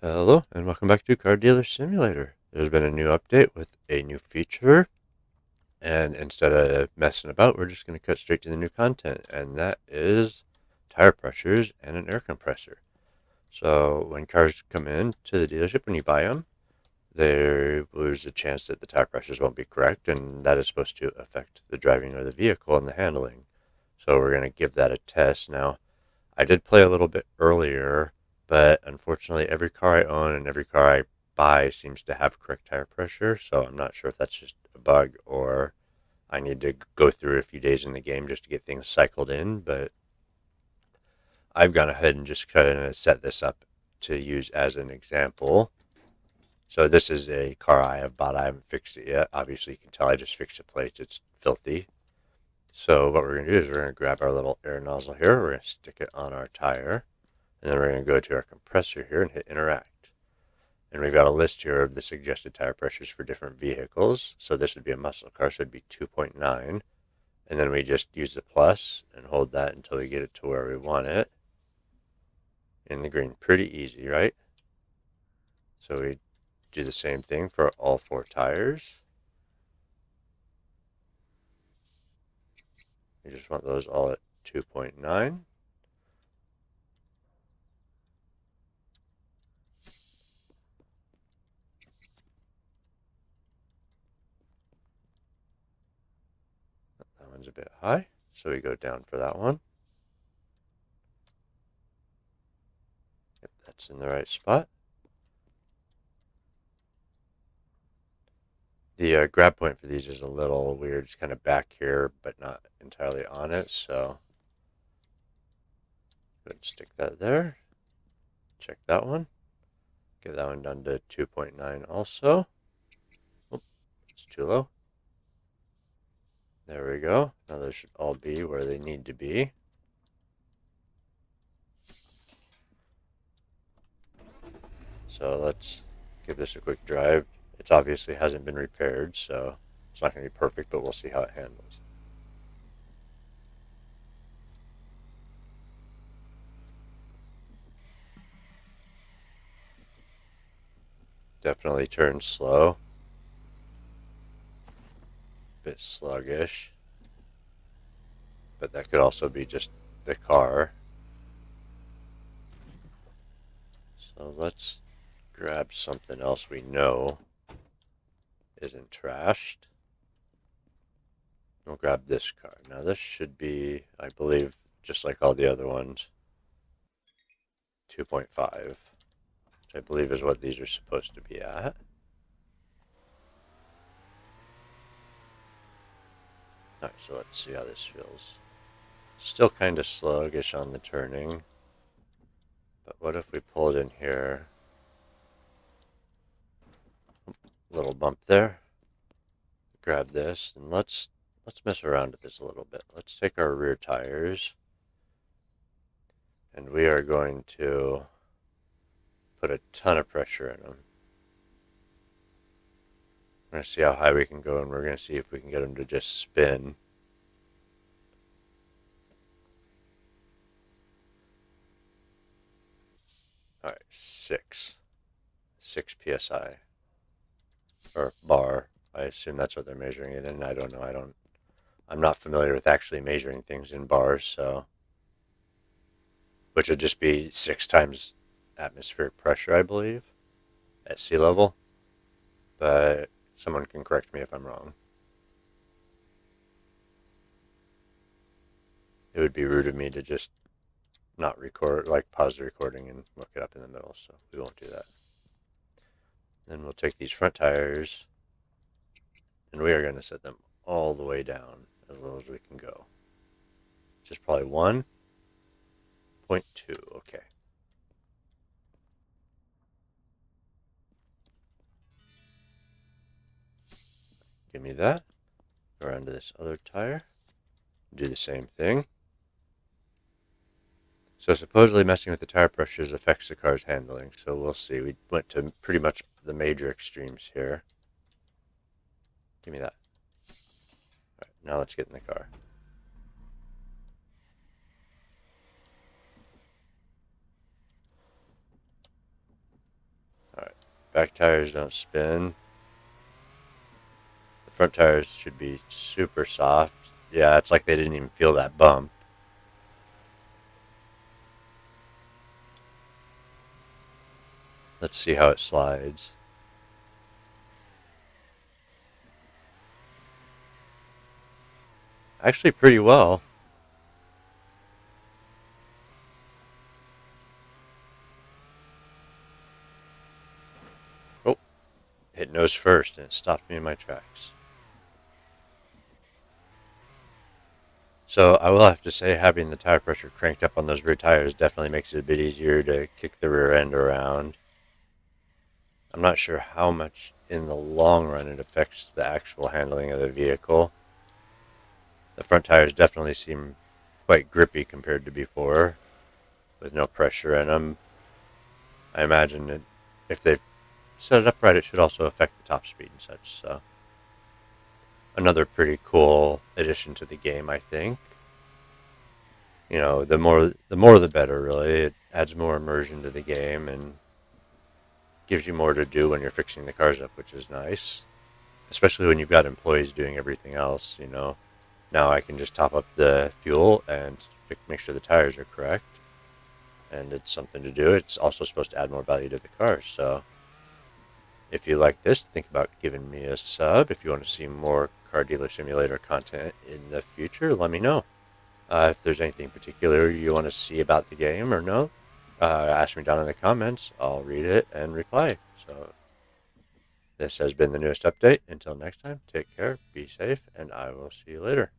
Hello, and welcome back to Car Dealer Simulator. There's been a new update with a new feature, and instead of messing about, we're just going to cut straight to the new content, and that is tire pressures and an air compressor. So when cars come in to the dealership, when you buy them, there's a chance that the tire pressures won't be correct, and that is supposed to affect the driving of the vehicle and the handling. So we're going to give that a test. Now, I did play a little bit earlier, but unfortunately, every car I own and every car I buy seems to have correct tire pressure. So I'm not sure if that's just a bug or I need to go through a few days in the game just to get things cycled in. But I've gone ahead and just kind of set this up to use as an example. So this is a car I have bought. I haven't fixed it yet. Obviously, you can tell I just fixed the plates. It's filthy. So what we're going to do is we're going to grab our little air nozzle here. We're going to stick it on our tire. And then we're going to go to our compressor here and hit interact. And we've got a list here of the suggested tire pressures for different vehicles. So this would be a muscle car, so it'd be 2.9. And then we just use the plus and hold that until we get it to where we want it. In the green, pretty easy, right? So we do the same thing for all four tires. We just want those all at 2.9. That one's a bit high, so we go down for that one. Yep, that's in the right spot. The grab point for these is a little weird. It's kind of back here, but not entirely on it. So go ahead and stick that there. Check that one. Get that one down to 2.9 also. Oh, it's too low. There we go. Now those should all be where they need to be. So let's give this a quick drive. It obviously hasn't been repaired, so it's not going to be perfect, but we'll see how it handles. Definitely turns slow. Bit sluggish. But that could also be just the car. So let's grab something else we know isn't trashed. We'll grab this car. Now this should be, I believe, just like all the other ones, 2.5, which I believe is what these are supposed to be at. Alright, so let's see how this feels. Still kind of sluggish on the turning. But what if we pulled in here? Little bump there. Grab this and let's mess around with this a little bit. Let's take our rear tires and we are going to put a ton of pressure in them. We're going to see how high we can go, and we're going to see if we can get them to just spin. Alright, 6 psi. Or bar. I assume that's what they're measuring it in. I don't know. I'm not familiar with actually measuring things in bars, so. Which would just be 6 times atmospheric pressure, I believe, at sea level. But someone can correct me if I'm wrong. It would be rude of me to just not record, like pause the recording and look it up in the middle, so we won't do that. Then we'll take these front tires and we are going to set them all the way down as low as we can go. Just probably 1.2, okay. Give me that. Go around to this other tire. Do the same thing. So supposedly messing with the tire pressures affects the car's handling. So we'll see. We went to pretty much the major extremes here. Give me that. All right, now let's get in the car. Back tires don't spin. The front tires should be super soft. Yeah, it's like they didn't even feel that bump. Let's see how it slides. Actually, pretty well. Oh, hit nose first and it stopped me in my tracks. So I will have to say having the tire pressure cranked up on those rear tires definitely makes it a bit easier to kick the rear end around. I'm not sure how much in the long run it affects the actual handling of the vehicle. The front tires definitely seem quite grippy compared to before, with no pressure in them. I imagine that if they set it up right, it should also affect the top speed and such. So another pretty cool addition to the game, I think. You know, the more the better. Really, it adds more immersion to the game and gives you more to do when you're fixing the cars up, which is nice. Especially when you've got employees doing everything else. You know, now I can just top up the fuel and make sure the tires are correct, and it's something to do. It's also supposed to add more value to the car. So if you like this, think about giving me a sub. If you want to see more Car Dealer Simulator content in the future, let me know. If there's anything particular you want to see about the game or no, ask me down in the comments. I'll read it and reply. So this has been the newest update. Until next time, take care, be safe, and I will see you later.